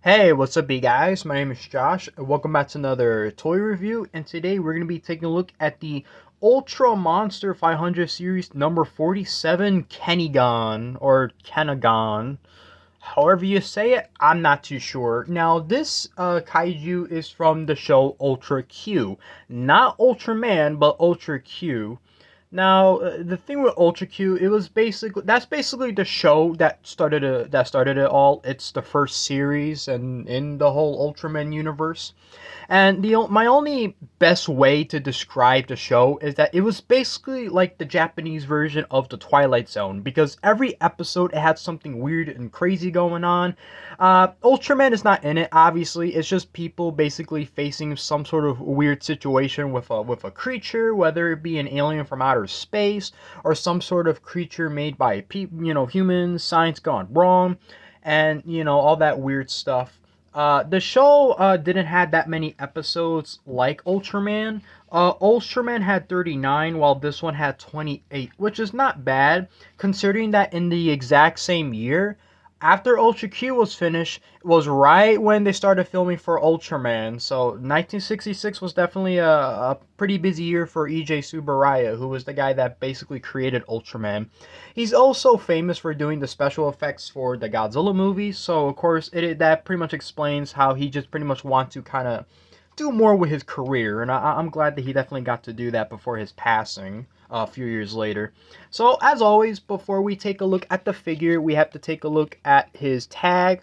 Hey, what's up, you guys? My name is Josh, and welcome back to another toy review. And today we're going to be taking a look at the Ultra Monster 500 series number 47 Kanegon, or Kanegon. However you say it, I'm not too sure. Now, this kaiju is from the show Ultra Q. Not Ultraman, but Ultra Q. Now, the thing with Ultra Q, that's basically the show that started it all. It's the first series and in the whole Ultraman universe. And my only best way to describe the show is that it was basically like the Japanese version of the Twilight Zone, because every episode it had something weird and crazy going on. Ultraman is not in it, obviously. It's just people basically facing some sort of weird situation with a creature, whether it be an alien from outer space or some sort of creature made by humans, science gone wrong, and all that weird stuff. The show didn't have that many episodes like Ultraman. Ultraman had 39, while this one had 28, which is not bad, considering that in the exact same year, after Ultra Q was finished, it was right when they started filming for Ultraman. So 1966 was definitely a pretty busy year for EJ Tsuburaya, who was the guy that basically created Ultraman. He's also famous for doing the special effects for the Godzilla movies, so of course that pretty much explains how he just pretty much wants to kind of do more with his career, and I'm glad that he definitely got to do that before his passing a few years later. So as always, before we take a look at the figure, we have to take a look at his tag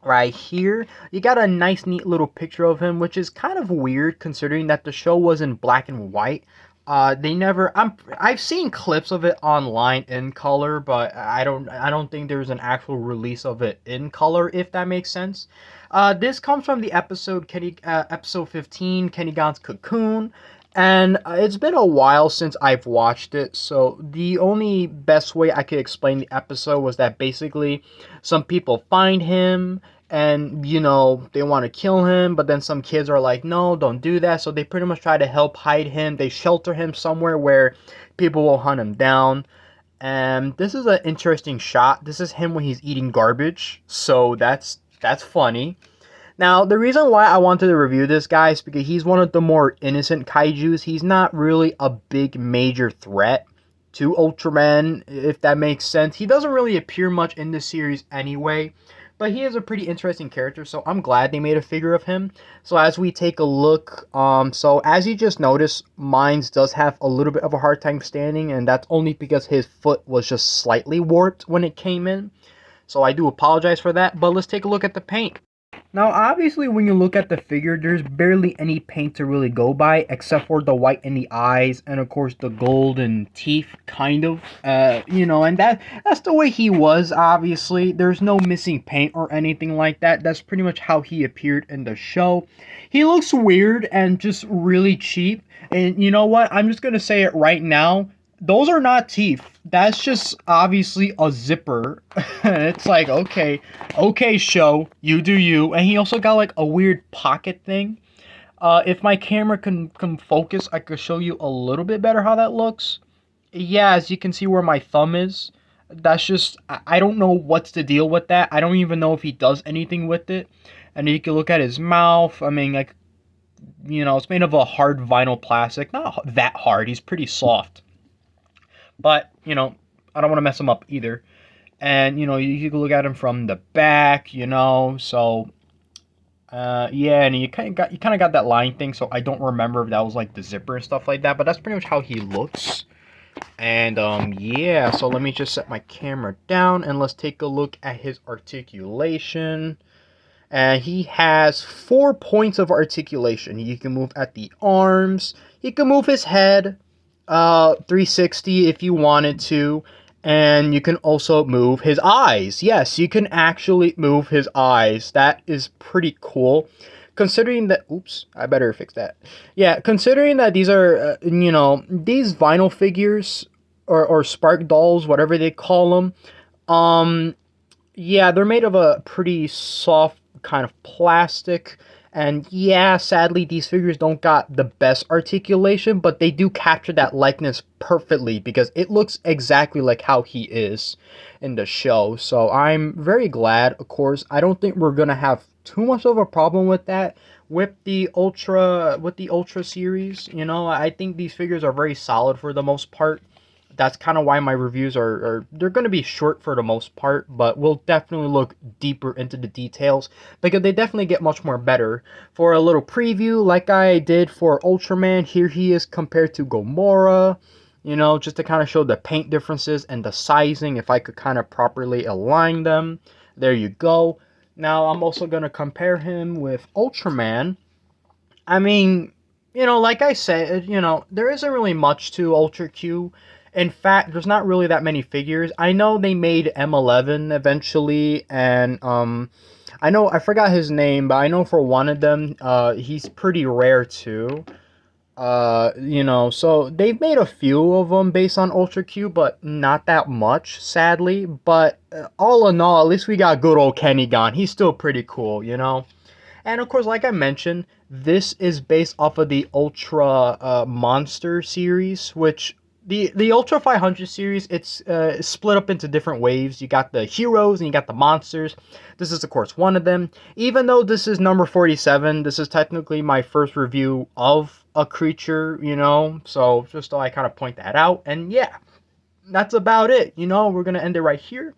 right here. You got a nice neat little picture of him, which is kind of weird considering that the show was in black and white. They never I've seen clips of it online in color, but I don't think there's an actual release of it in color, if that makes sense. This comes from the episode 15, Kanegon's Cocoon. And it's been a while since I've watched it, so the only best way I could explain the episode was that basically some people find him and they want to kill him, but then some kids are like, no, don't do that. So they pretty much try to help hide him. They shelter him somewhere where people will hunt him down. And this is an interesting shot. This is him when he's eating garbage, so that's funny. Now, the reason why I wanted to review this guy is because he's one of the more innocent kaijus. He's not really a big major threat to Ultraman, if that makes sense. He doesn't really appear much in this series anyway, but he is a pretty interesting character, so I'm glad they made a figure of him. So as we take a look, so as you just noticed, Mines does have a little bit of a hard time standing, and that's only because his foot was just slightly warped when it came in. So I do apologize for that, but let's take a look at the paint. Now, obviously, when you look at the figure, there's barely any paint to really go by, except for the white in the eyes, and of course the golden teeth, kind of. And that's the way he was, obviously. There's no missing paint or anything like that. That's pretty much how he appeared in the show. He looks weird and just really cheap. And you know what? I'm just going to say it right now. Those are not teeth. That's just obviously a zipper. It's like, okay, show, you do you. And he also got like a weird pocket thing. If my camera can focus, I could show you a little bit better how that looks. Yeah, as you can see where my thumb is. That's just, I don't know what's the deal with that. I don't even know if he does anything with it. And you can look at his mouth. I mean, like, it's made of a hard vinyl plastic. Not that hard. He's pretty soft. But, I don't want to mess him up either. And, you can look at him from the back, so, yeah, and you kind of got that line thing, so I don't remember if that was, like, the zipper and stuff like that, but that's pretty much how he looks. And, yeah, so let me just set my camera down, and let's take a look at his articulation. And he has 4 points of articulation. You can move at the arms, he can move his head, 360 if you wanted to, and you can also move his eyes. Yes, you can actually move his eyes. That is pretty cool, considering that, oops, I better fix that. Yeah, considering that these are these vinyl figures or spark dolls, whatever they call them, yeah, they're made of a pretty soft kind of plastic, And yeah, sadly, these figures don't got the best articulation, but they do capture that likeness perfectly because it looks exactly like how he is in the show. So I'm very glad. Of course, I don't think we're gonna have too much of a problem with that with the Ultra series. You know, I think these figures are very solid for the most part. That's kind of why my reviews are they're going to be short for the most part, but we'll definitely look deeper into the details because they definitely get much more better. For a little preview, like I did for Ultraman, here he is compared to Gomorrah, you know, just to kind of show the paint differences and the sizing, if I could kind of properly align them. There you go. Now I'm also going to compare him with Ultraman. I mean, you know, like I said, you know, there isn't really much to Ultra Q. In fact, there's not really that many figures. I know they made M11 eventually, and I know I forgot his name, but I know for one of them, he's pretty rare too. You know, so they've made a few of them based on Ultra Q, but not that much, sadly. But all in all, at least we got good old Kanegon. He's still pretty cool, you know. And of course, like I mentioned, this is based off of the Ultra Monster series, which the Ultra 500 series, it's split up into different waves. You got the heroes and you got the monsters. This is, of course, one of them. Even though this is number 47, this is technically my first review of a creature, you know, so just thought I kind of point that out. And yeah, that's about it. You know, we're going to end it right here.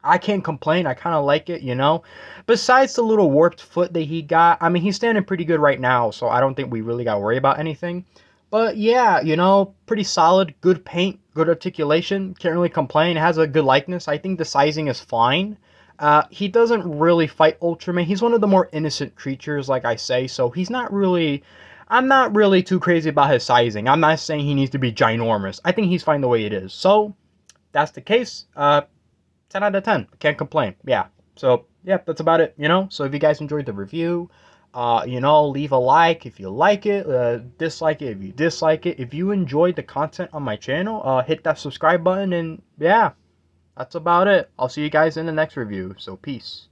I can't complain. I kind of like it, you know. Besides the little warped foot that he got, I mean, he's standing pretty good right now, so I don't think we really got to worry about anything. But yeah, you know, pretty solid, good paint, good articulation. Can't really complain. Has a good likeness. I think the sizing is fine. He doesn't really fight Ultraman. He's one of the more innocent creatures, like I say, so he's not really... I'm not really too crazy about his sizing. I'm not saying he needs to be ginormous. I think he's fine the way it is. So, that's the case. 10 out of 10. Can't complain. Yeah. So, yeah, that's about it, you know? So, if you guys enjoyed the review, you know, leave a like if you like it, dislike it if you dislike it. If you enjoyed the content on my channel, hit that subscribe button, and yeah, that's about it. I'll see you guys in the next review. So, peace.